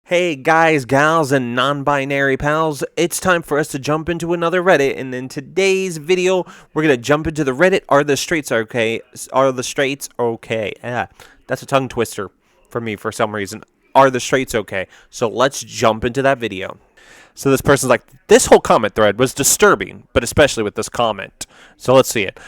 Hey guys, gals, and non-binary pals, it's time for us to jump into another Reddit, and in today's video, we're gonna jump into the Reddit, Are the Straights okay? Are the Straights okay? That's a tongue twister for me for some reason. Are the Straights okay? So let's jump into that video. So this person's like, this whole comment thread was disturbing, but especially with this comment. So let's see it.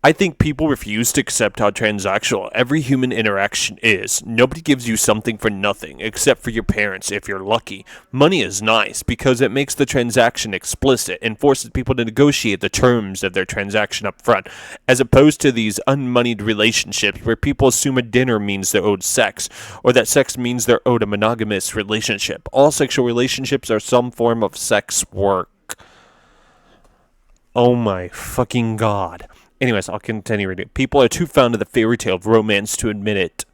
I think people refuse to accept how transactional every human interaction is. Nobody gives you something for nothing, except for your parents if you're lucky. Money is nice because it makes the transaction explicit and forces people to negotiate the terms of their transaction up front, as opposed to these unmoneyed relationships where people assume a dinner means they're owed sex, or that sex means they're owed a monogamous relationship. All sexual relationships are some form of sex work. Oh my fucking god. Anyways, I'll continue reading. People are too fond of the fairy tale of romance to admit it.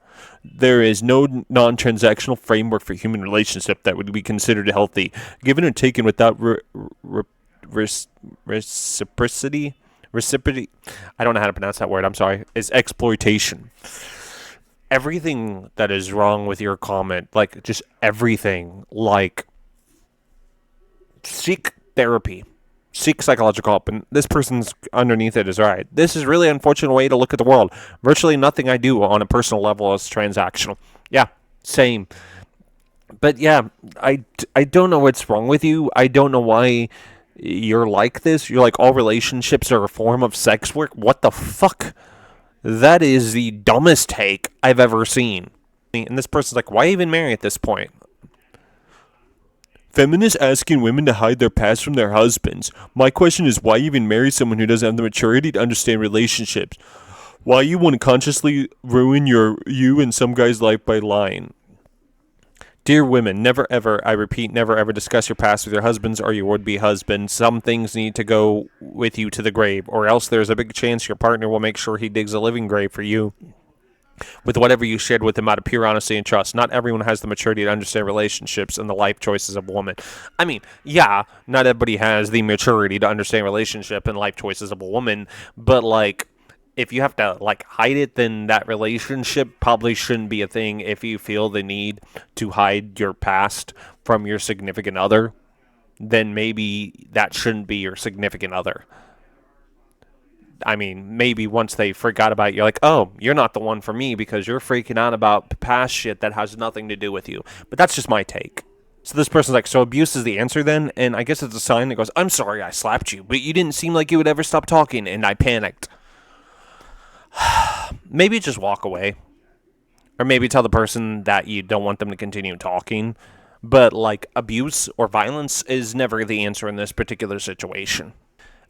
There is no non-transactional framework for human relationship that would be considered healthy, given or taken without reciprocity. Reciprocity. I don't know how to pronounce that word. I'm sorry. Is exploitation. Everything that is wrong with your comment, like just everything, like seek therapy. Seek psychological help, and this person's underneath it is right. This is really unfortunate way to look at the world. Virtually nothing I do on a personal level is transactional. Yeah, same. But yeah, I don't know what's wrong with you. I don't know why you're like this. You're like, all relationships are a form of sex work. What the fuck? That is the dumbest take I've ever seen. And this person's like, why even marry at this point? Feminists asking women to hide their past from their husbands. My question is, why even marry someone who doesn't have the maturity to understand relationships? Why you want to consciously ruin you and some guy's life by lying? Dear women, never ever, I repeat, never ever discuss your past with your husbands or your would-be husband. Some things need to go with you to the grave, or else there's a big chance your partner will make sure he digs a living grave for you with whatever you shared with them out of pure honesty and trust. Not everyone has the maturity to understand relationships and the life choices of a woman. I mean, yeah, not everybody has the maturity to understand relationship and life choices of a woman, but like, if you have to like hide it, then that relationship probably shouldn't be a thing. If you feel the need to hide your past from your significant other, then maybe that shouldn't be your significant other. I mean, maybe once they forgot about it, you're like, oh, you're not the one for me because you're freaking out about past shit that has nothing to do with you. But that's just my take. So this person's like, so abuse is the answer then? And I guess it's a sign that goes, I'm sorry I slapped you, but you didn't seem like you would ever stop talking, and I panicked. Maybe just walk away. Or maybe tell the person that you don't want them to continue talking. But, like, abuse or violence is never the answer in this particular situation.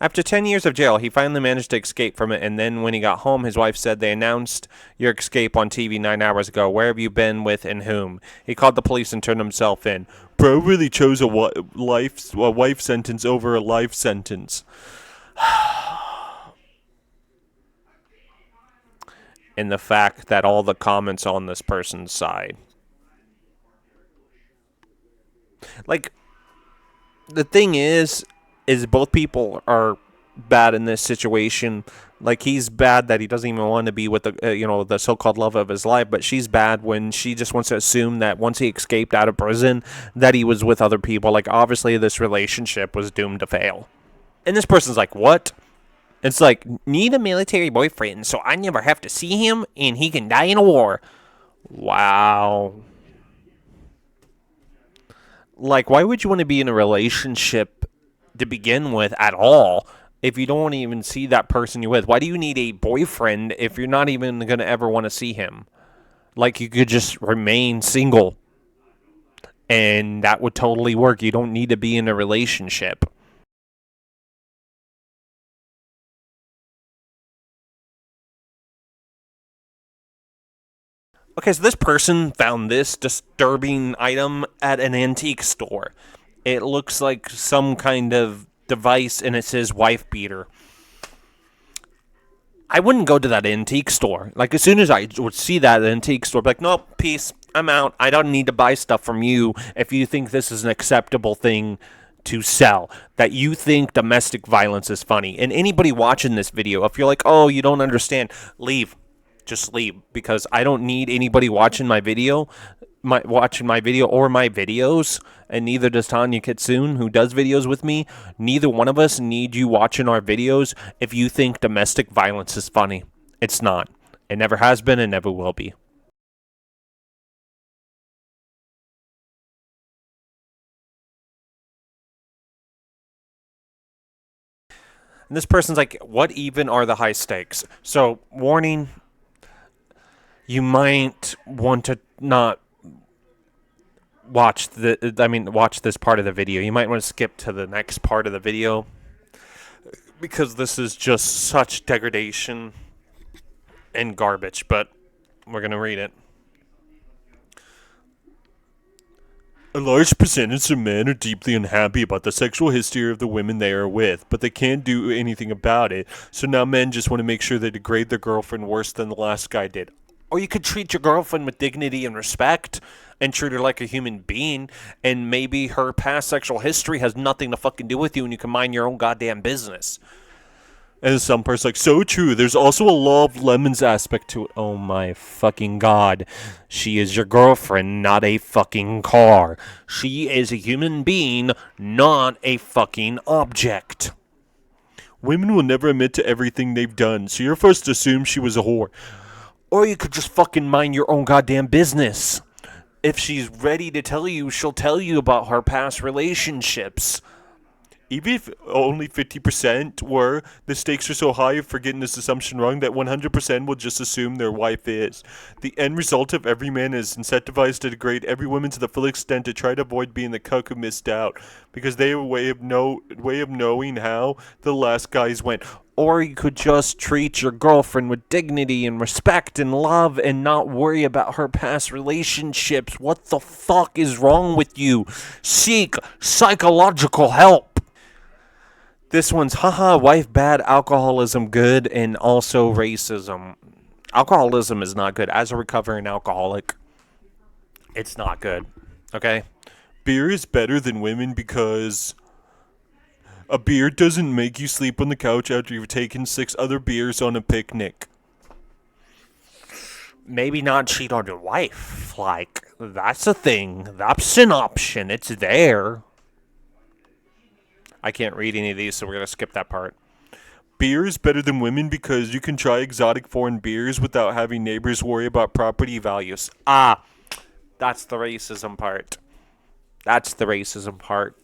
After 10 years of jail, he finally managed to escape from it, and then when he got home, his wife said they announced your escape on TV 9 hours ago. Where have you been with and whom? He called the police and turned himself in. Bro really chose a wife sentence over a life sentence. And the fact that all the comments on this person's side. Like, the thing is both people are bad in this situation. Like, he's bad that he doesn't even want to be with the the so-called love of his life, but she's bad when she just wants to assume that once he escaped out of prison that he was with other people. Like, obviously this relationship was doomed to fail. And this person's like, what? It's like, need a military boyfriend so I never have to see him and he can die in a war. Wow. Like, why would you want to be in a relationship to begin with at all if you don't want to even see that person you're with? Why do you need a boyfriend if you're not even going to ever want to see him? Like, you could just remain single and that would totally work. You don't need to be in a relationship. Okay, so this person found this disturbing item at an antique store. It looks like some kind of device, and it says wife beater. I wouldn't go to that antique store. Like, as soon as I would see that antique store, I'd be like, nope, peace, I'm out. I don't need to buy stuff from you if you think this is an acceptable thing to sell, that you think domestic violence is funny. And anybody watching this video, if you're like, oh, you don't understand, leave. Just leave, because I don't need anybody watching my video watching my video or my videos, and neither does Tanya Kitsune, who does videos with me. Neither one of us need you watching our videos if you think domestic violence is funny. It's not. It never has been and never will be. And this person's like, what even are the high stakes? So, warning, you might want to not watch this part of the video. You might want to skip to the next part of the video because this is just such degradation and garbage, but we're going to read it. A large percentage of men are deeply unhappy about the sexual history of the women they are with, but they can't do anything about it, so now men just want to make sure they degrade their girlfriend worse than the last guy did. Or you could treat your girlfriend with dignity and respect and treat her like a human being, and maybe her past sexual history has nothing to fucking do with you and you can mind your own goddamn business. And some person's like, so true. There's also a law of lemons aspect to it. Oh my fucking god. She is your girlfriend, not a fucking car. She is a human being, not a fucking object. Women will never admit to everything they've done, so you're forced to assume she was a whore. Or you could just fucking mind your own goddamn business. If she's ready to tell you, she'll tell you about her past relationships. Even if only 50% were, the stakes are so high for getting this assumption wrong that 100% will just assume their wife is. The end result of every man is incentivized to degrade every woman to the full extent to try to avoid being the cuck who missed out, because they have a way of knowing how the last guys went. Or you could just treat your girlfriend with dignity and respect and love and not worry about her past relationships. What the fuck is wrong with you? Seek psychological help. This one's, haha, wife bad, alcoholism good, and also racism. Alcoholism is not good. As a recovering alcoholic, it's not good. Okay? Beer is better than women because a beer doesn't make you sleep on the couch after you've taken 6 other beers on a picnic. Maybe not cheat on your wife. Like, that's a thing. That's an option. It's there. I can't read any of these, so we're going to skip that part. Beer is better than women because you can try exotic foreign beers without having neighbors worry about property values. Ah, that's the racism part. That's the racism part.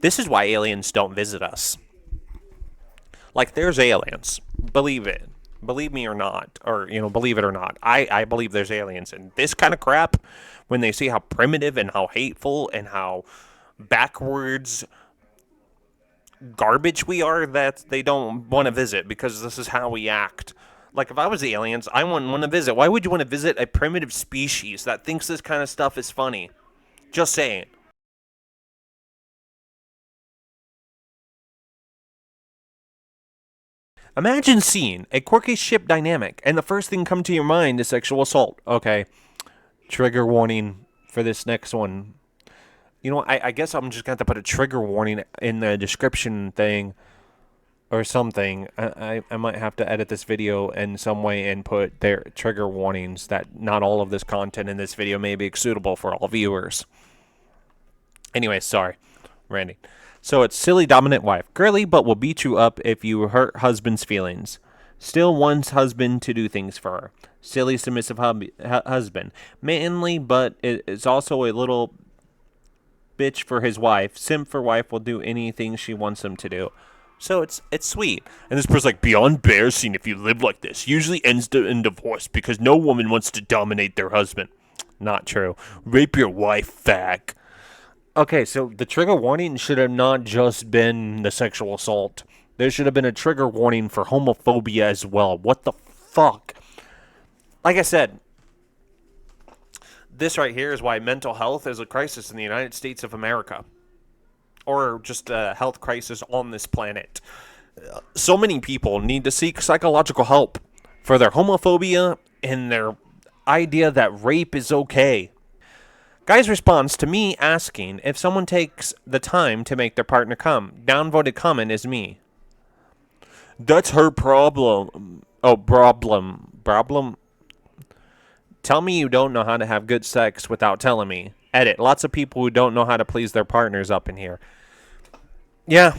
This is why aliens don't visit us. Like, there's aliens. Believe it. Believe me or not. Or, believe it or not. I believe there's aliens. And this kind of crap, when they see how primitive and how hateful and how backwards garbage we are, that they don't want to visit because this is how we act. Like, if I was the aliens, I wouldn't want to visit. Why would you want to visit a primitive species that thinks this kind of stuff is funny? Just saying. Imagine seeing a quirky ship dynamic and the first thing come to your mind is sexual assault. Okay, trigger warning for this next one. I guess I'm just going to have to put a trigger warning in the description thing or something. I might have to edit this video in some way and put their trigger warnings that not all of this content in this video may be suitable for all viewers. Anyway, sorry, Randy. So it's silly dominant wife. Girly, but will beat you up if you hurt husband's feelings. Still wants husband to do things for her. Silly submissive husband. Manly, but it's also a little bitch for his wife. Simp for wife will do anything she wants him to do. So it's sweet. And this person's like, beyond embarrassing if you live like this. Usually ends in divorce because no woman wants to dominate their husband. Not true. Rape your wife, fag. Okay, so the trigger warning should have not just been the sexual assault. There should have been a trigger warning for homophobia as well. What the fuck? Like I said, this right here is why mental health is a crisis in the United States of America. Or just a health crisis on this planet. So many people need to seek psychological help for their homophobia and their idea that rape is okay. Guy's response to me asking if someone takes the time to make their partner come. Downvoted comment is me. That's her problem. Oh, problem. Tell me you don't know how to have good sex without telling me. Edit. Lots of people who don't know how to please their partners up in here. Yeah.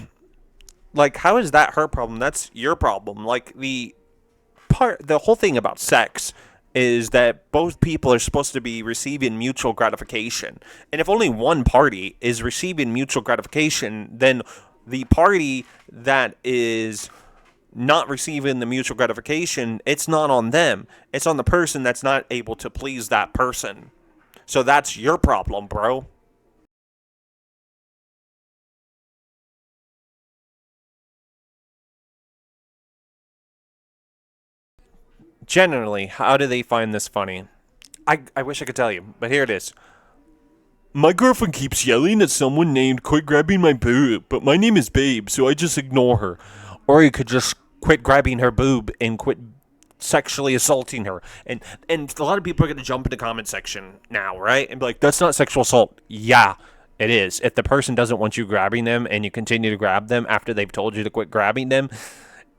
Like, how is that her problem? That's your problem. Like, the whole thing about sex is that both people are supposed to be receiving mutual gratification. And if only one party is receiving mutual gratification, then the party that is not receiving the mutual gratification, it's not on them. It's on the person that's not able to please that person. So that's your problem, bro. Generally, how do they find this funny? I wish I could tell you, but here it is. My girlfriend keeps yelling at someone named Quit Grabbing My Boob, but my name is Babe, so I just ignore her. Or you could just quit grabbing her boob and quit sexually assaulting her. And a lot of people are going to jump in the comment section now, right? And be like, that's not sexual assault. Yeah, it is. If the person doesn't want you grabbing them and you continue to grab them after they've told you to quit grabbing them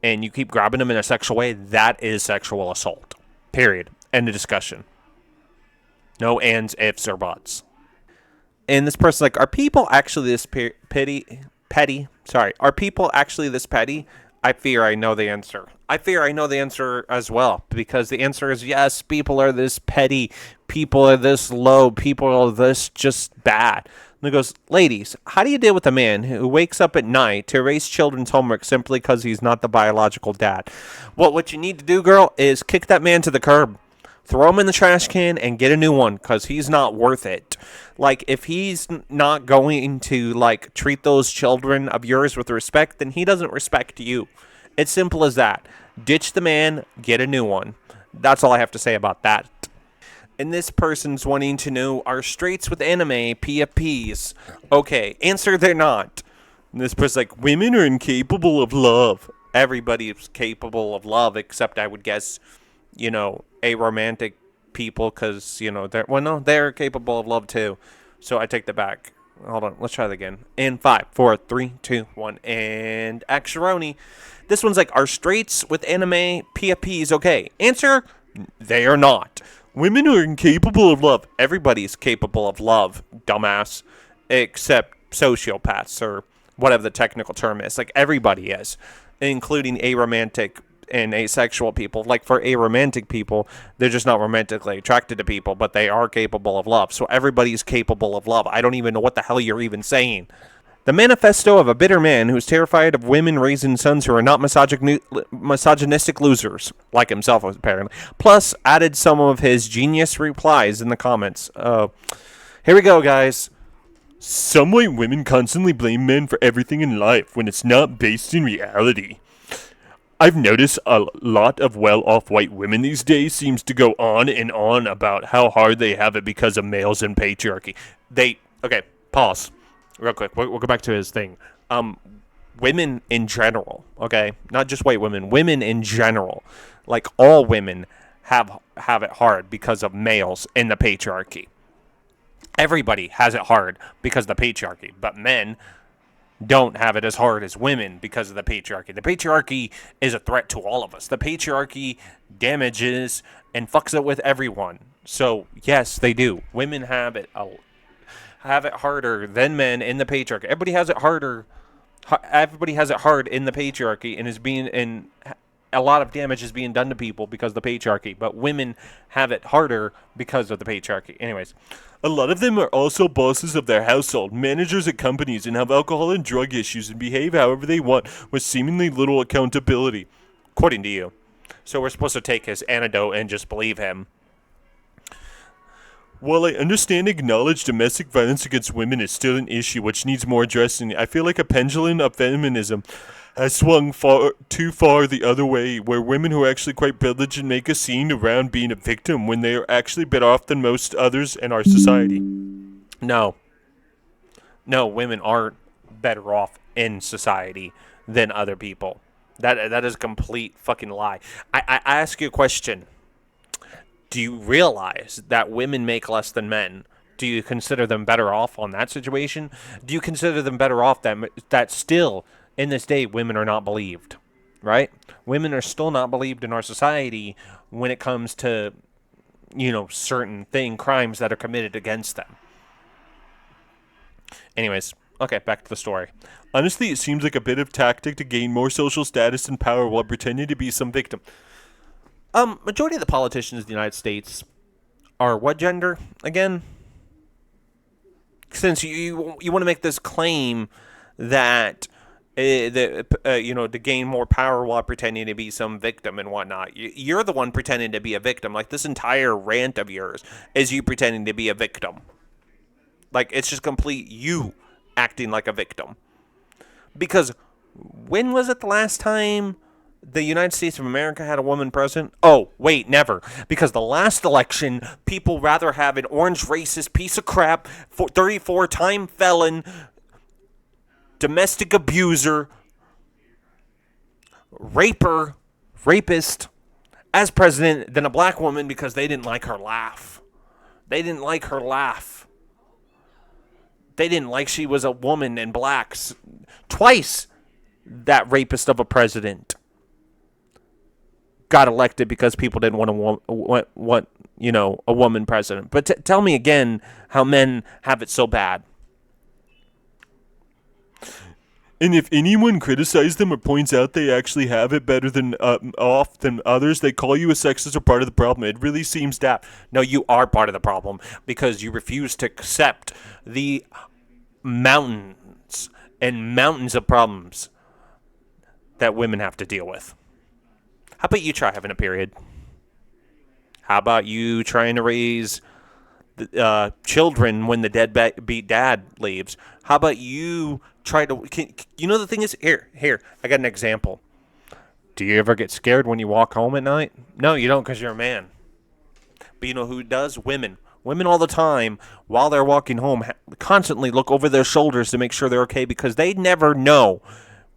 and you keep grabbing them in a sexual way, that is sexual assault. Period. End of discussion. No ands, ifs, or buts. And this person's like, are people actually this petty? Sorry, are people actually this petty? I fear I know the answer. I fear I know the answer as well, because the answer is yes, people are this petty, people are this low, people are this just bad. And he goes, ladies, how do you deal with a man who wakes up at night to erase children's homework simply because he's not the biological dad? Well, what you need to do, girl, is kick that man to the curb. Throw him in the trash can and get a new one, because he's not worth it. Like, if he's not going to, like, treat those children of yours with respect, then he doesn't respect you. It's simple as that. Ditch the man, get a new one. That's all I have to say about that. And this person's wanting to know, are straights with anime PFPs? Okay, answer they're not. And this person's like, women are incapable of love. Everybody is capable of love, except I would guess, aromantic people, because, they're capable of love too. So I take that back. Hold on, let's try that again. In 5, 4, 3, 2, 1, and Actionroni. This one's like, are straights with anime PFPs okay? Answer, they are not. Women are incapable of love. Everybody's capable of love, dumbass. Except sociopaths, or whatever the technical term is. Like, everybody is, including aromantic and asexual people. Like, for aromantic people, they're just not romantically attracted to people, but they are capable of love. So everybody's capable of love. I don't even know what the hell you're even saying. The manifesto of a bitter man who's terrified of women raising sons who are not misogynistic losers, like himself apparently. Plus, added some of his genius replies in the comments. Here we go, guys. Some white women constantly blame men for everything in life when it's not based in reality. I've noticed a lot of well-off white women these days seems to go on and on about how hard they have it because of males and patriarchy. Okay, pause. Real quick, we'll go back to his thing. Women in general, okay? Not just white women. Women in general, like all women, have it hard because of males in the patriarchy. Everybody has it hard because of the patriarchy, but men don't have it as hard as women because of the patriarchy. The patriarchy is a threat to all of us. The patriarchy damages and fucks it with everyone. So, yes, they do. Women have it harder than men in the patriarchy. Everybody has it harder. Everybody has it hard in the patriarchy, and a lot of damage is being done to people because of the patriarchy. But women have it harder because of the patriarchy. Anyways, a lot of them are also bosses of their household, managers at companies, and have alcohol and drug issues and behave however they want with seemingly little accountability, according to you. So we're supposed to take his antidote and just believe him. While I understand acknowledged domestic violence against women is still an issue which needs more addressing, I feel like a pendulum of feminism has swung too far the other way, where women who are actually quite privileged and make a scene around being a victim when they are actually better off than most others in our society. No, women aren't better off in society than other people. That is a complete fucking lie. I ask you a question. Do you realize that women make less than men? Do you consider them better off on that situation? Do you consider them better off that still, in this day, women are not believed, right? Women are still not believed in our society when it comes to certain crimes that are committed against them. Anyways, okay, back to the story. Honestly, it seems like a bit of tactic to gain more social status and power while pretending to be some victim. Majority of the politicians in the United States are what gender again? Since you want to make this claim that to gain more power while pretending to be some victim and whatnot. You're the one pretending to be a victim. Like, this entire rant of yours is you pretending to be a victim. Like, it's just complete you acting like a victim. Because when was it the last time the United States of America had a woman president? Oh, wait, never. Because the last election, people rather have an orange racist piece of crap, 34-time felon, domestic abuser, rapist as president than a black woman because they didn't like her laugh. They didn't like her laugh. They didn't like she was a woman and blacks. Twice that rapist of a president got elected because people didn't want a woman president. But tell me again how men have it so bad. And if anyone criticizes them or points out they actually have it better than off than others, they call you a sexist or part of the problem. It really seems daft. No, you are part of the problem because you refuse to accept the mountains and mountains of problems that women have to deal with. How about you try having a period? How about you trying to raise children when the deadbeat dad leaves? How about you try to... the thing is... Here, I got an example. Do you ever get scared when you walk home at night? No, you don't because you're a man. But you know who does? Women. Women all the time, while they're walking home, constantly look over their shoulders to make sure they're okay because they never know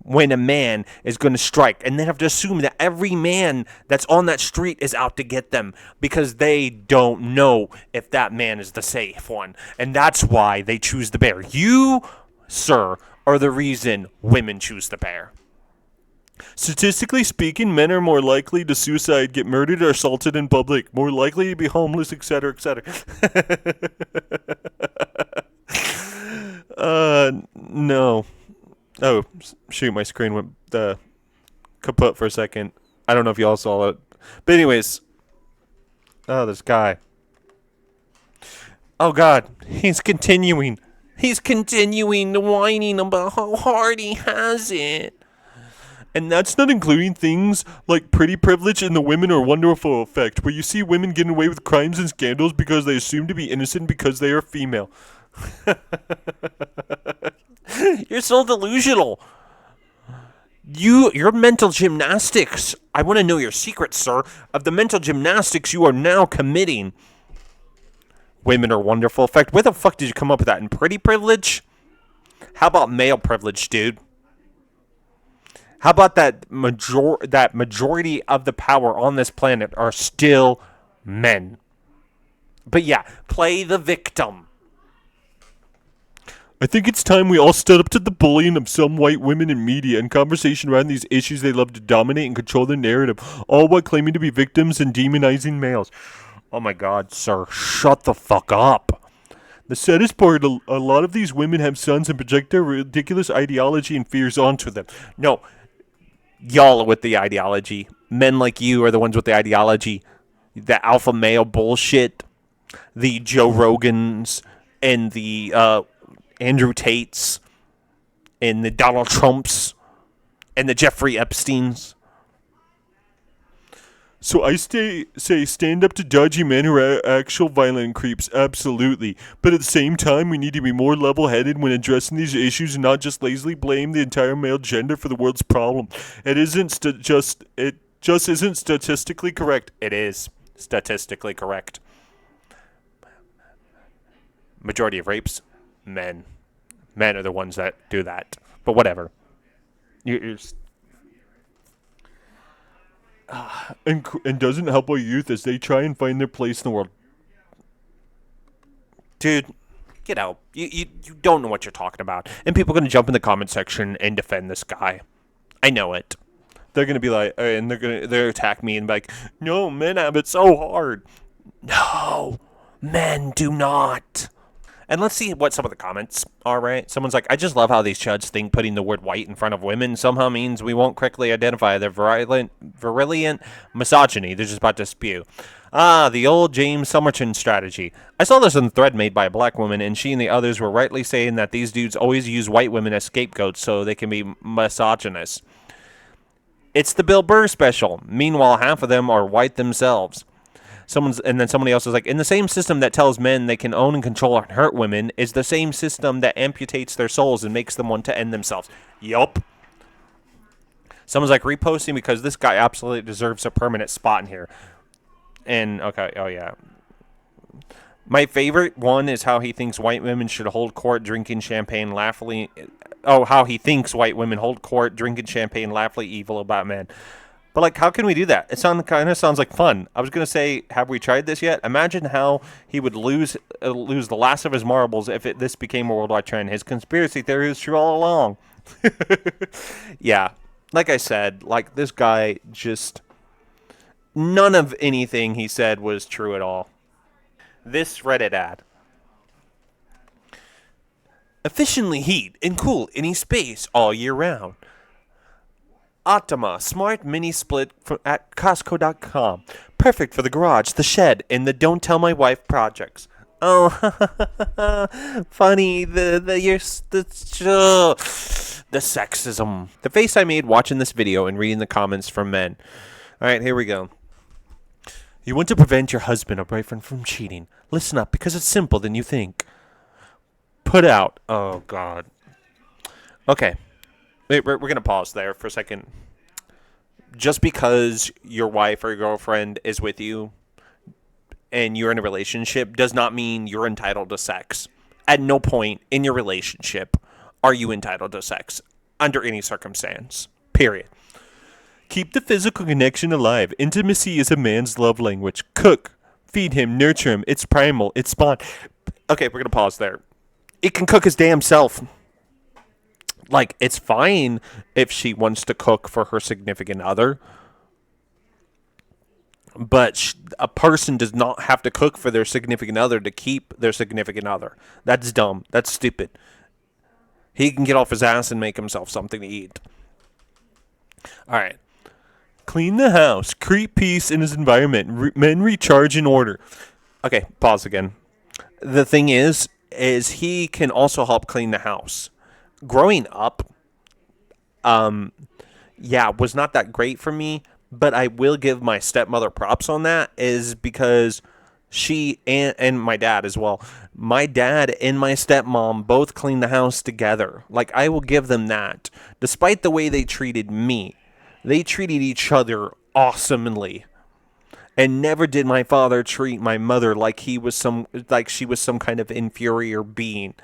when a man is going to strike. And they have to assume that every man that's on that street is out to get them because they don't know if that man is the safe one. And that's why they choose the bear. You, sir, are the reason women choose the bear. Statistically speaking, men are more likely to suicide, get murdered, or assaulted in public, more likely to be homeless, etc., etc. No. Oh, shoot, my screen went kaput for a second. I don't know if y'all saw it. But anyways. Oh, this guy. Oh, God. He's continuing. He's continuing whining about how hard he has it. And that's not including things like pretty privilege and the women are wonderful effect, where you see women getting away with crimes and scandals because they assume to be innocent because they are female. You're so delusional. Your mental gymnastics. I want to know your secrets, sir, of the mental gymnastics you are now committing. Women are wonderful effect. Where the fuck did you come up with that? In pretty privilege? How about male privilege, dude? How about that majority of the power on this planet are still men? But yeah, play the victim. I think it's time we all stood up to the bullying of some white women in media and conversation around these issues they love to dominate and control the narrative, all while claiming to be victims and demonizing males. Oh my God, sir, shut the fuck up. The saddest part, a lot of these women have sons and project their ridiculous ideology and fears onto them. No, y'all are with the ideology. Men like you are the ones with the ideology. The alpha male bullshit. The Joe Rogans and the Andrew Tates and the Donald Trumps and the Jeffrey Epsteins. So I say stand up to dodgy men who are actual violent creeps, absolutely. But at the same time, we need to be more level-headed when addressing these issues and not just lazily blame the entire male gender for the world's problem. It just isn't statistically correct. It is statistically correct. Majority of rapes, men. Men are the ones that do that. But whatever. And doesn't help our youth as they try and find their place in the world. Dude, get out. You don't know what you're talking about. And people are going to jump in the comment section and defend this guy. I know it. They're going to be like, and they're attack me and be like, no, men have it so hard. No, men do not. And let's see what some of the comments are, right? Someone's like, I just love how these chuds think putting the word white in front of women somehow means we won't correctly identify their virulent misogyny they're just about to spew. Ah, the old James Somerton strategy. I saw this in a thread made by a black woman, and she and the others were rightly saying that these dudes always use white women as scapegoats so they can be misogynist. It's the Bill Burr special. Meanwhile, half of them are white themselves. And then somebody else is like, in the same system that tells men they can own and control and hurt women is the same system that amputates their souls and makes them want to end themselves. Yup. Someone's like, reposting because this guy absolutely deserves a permanent spot in here. And, okay, oh yeah. My favorite one is how he thinks white women should hold court drinking champagne laughably. Oh, how he thinks white women hold court drinking champagne laughably evil about men. But, like, how can we do that? It kind of sounds like fun. I was going to say, have we tried this yet? Imagine how he would lose the last of his marbles if this became a worldwide trend. His conspiracy theory was true all along. Yeah. Like I said, like, this guy just... None of anything he said was true at all. This Reddit ad. Efficiently heat and cool any space all year round. Optima Smart Mini Split at Costco.com. Perfect for the garage, the shed, and the Don't Tell My Wife projects. Oh, funny. The sexism. The face I made watching this video and reading the comments from men. All right, here we go. You want to prevent your husband or boyfriend from cheating. Listen up, because it's simpler than you think. Put out. Oh, God. Okay. We're going to pause there for a second. Just because your wife or your girlfriend is with you and you're in a relationship does not mean you're entitled to sex. At no point in your relationship are you entitled to sex under any circumstance. Period. Keep the physical connection alive. Intimacy is a man's love language. Cook. Feed him. Nurture him. It's primal. It's spawn. Okay, we're going to pause there. It can cook his damn self. Like, it's fine if she wants to cook for her significant other. But a person does not have to cook for their significant other to keep their significant other. That's dumb. That's stupid. He can get off his ass and make himself something to eat. All right. Clean the house. Create peace in his environment. Men recharge in order. Okay, pause again. The thing is he can also help clean the house. Growing up, was not that great for me, but I will give my stepmother props on that, is because she and my dad as well. My dad and my stepmom both cleaned the house together. Like, I will give them that. Despite the way they treated me, they treated each other awesomely. And never did my father treat my mother like she was some kind of inferior being.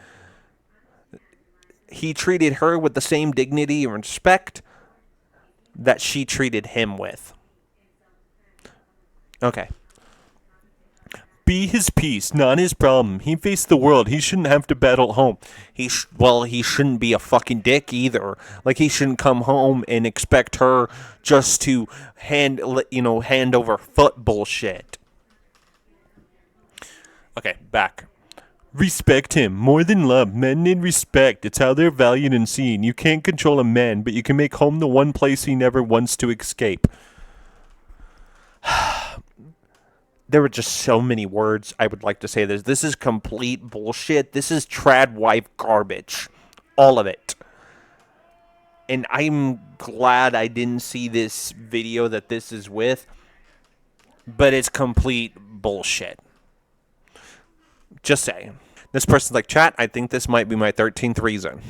He treated her with the same dignity and respect that she treated him with. Okay. Be his peace, not his problem. He faced the world. He shouldn't have to battle at home. He shouldn't be a fucking dick either. Like, he shouldn't come home and expect her just to hand over foot bullshit. Okay, back. Respect him. More than love. Men need respect. It's how they're valued and seen. You can't control a man, but you can make home the one place he never wants to escape. There were just so many words I would like to say this. This is complete bullshit. This is trad wife garbage. All of it. And I'm glad I didn't see this video that this is with. But it's complete bullshit. Just saying. This person's like, chat, I think this might be my 13th reason.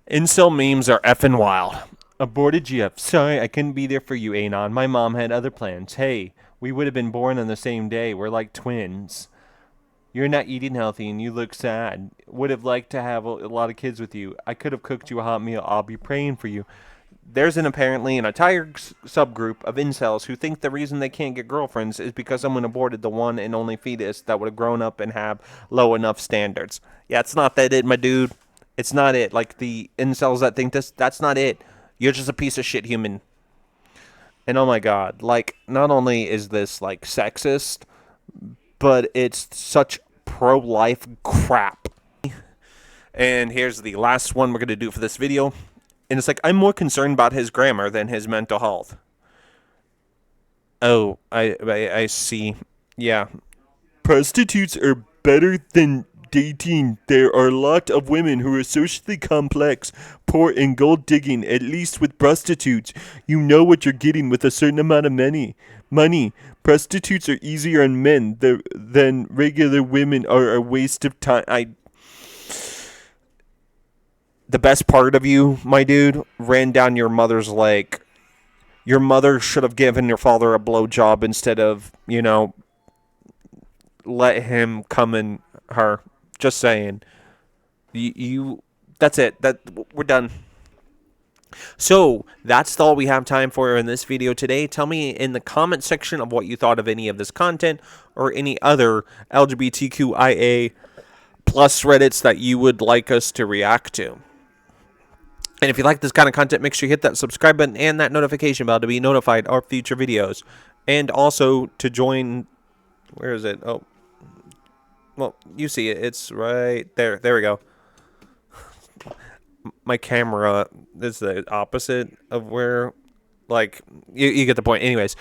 Incel memes are effing wild. Aborted GF. Sorry, I couldn't be there for you, Anon. My mom had other plans. Hey, we would have been born on the same day. We're like twins. You're not eating healthy and you look sad. Would have liked to have a lot of kids with you. I could have cooked you a hot meal. I'll be praying for you. There's apparently an entire subgroup of incels who think the reason they can't get girlfriends is because someone aborted the one and only fetus that would have grown up and have low enough standards. Yeah, it's not that it, my dude. It's not it. Like, the incels that think this, that's not it. You're just a piece of shit human. And oh my god, like, not only is this like sexist, but it's such pro-life crap. And here's the last one we're going to do for this video. And it's like, I'm more concerned about his grammar than his mental health. Oh, I see. Yeah. Prostitutes are better than dating. There are a lot of women who are socially complex, poor, and gold digging. At least with prostitutes, you know what you're getting with a certain amount of money. Prostitutes are easier on men than regular women are a waste of time. The best part of you, my dude, ran down your mother's leg. Your mother should have given your father a blowjob instead of, let him come in her. Just saying. That's it. We're done. So, that's all we have time for in this video today. Tell me in the comment section of what you thought of any of this content or any other LGBTQIA plus Reddits that you would like us to react to. And if you like this kind of content, make sure you hit that subscribe button and that notification bell to be notified of future videos. And also to join... Where is it? Oh. Well, you see it. It's right there. There we go. My camera is the opposite of where... Like, you get the point. Anyways,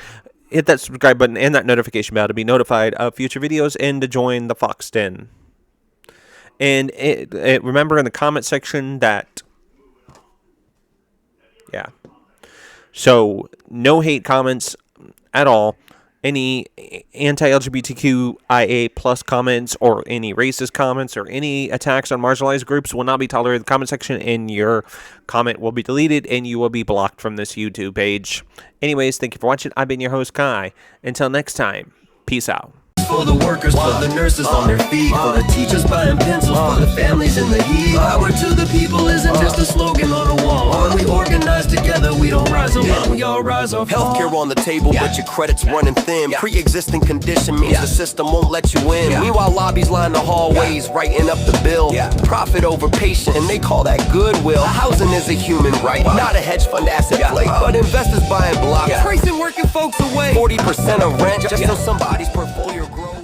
hit that subscribe button and that notification bell to be notified of future videos and to join the Fox Den. And remember in the comment section that... Yeah. So, no hate comments at all. Any anti-LGBTQIA plus comments or any racist comments or any attacks on marginalized groups will not be tolerated in the comment section, and your comment will be deleted and you will be blocked from this YouTube page. Anyways, thank you for watching. I've been your host, Kai. Until next time, peace out. For the workers, for the nurses on their feet, for the teachers buying pencils, for the families in the heat. Power to the people isn't just a slogan on a wall. When we organize together, we don't rise up, we all rise up. Healthcare on the table, but your credit's running thin. Pre-existing condition means the system won't let you in. Meanwhile, lobbies line the hallways, writing up the bill. Profit over patient, and they call that goodwill. Housing is a human right, not a hedge fund asset play. But investors buying blocks, pricing working folks away. 40% of rent, just so somebody's portfolio grows.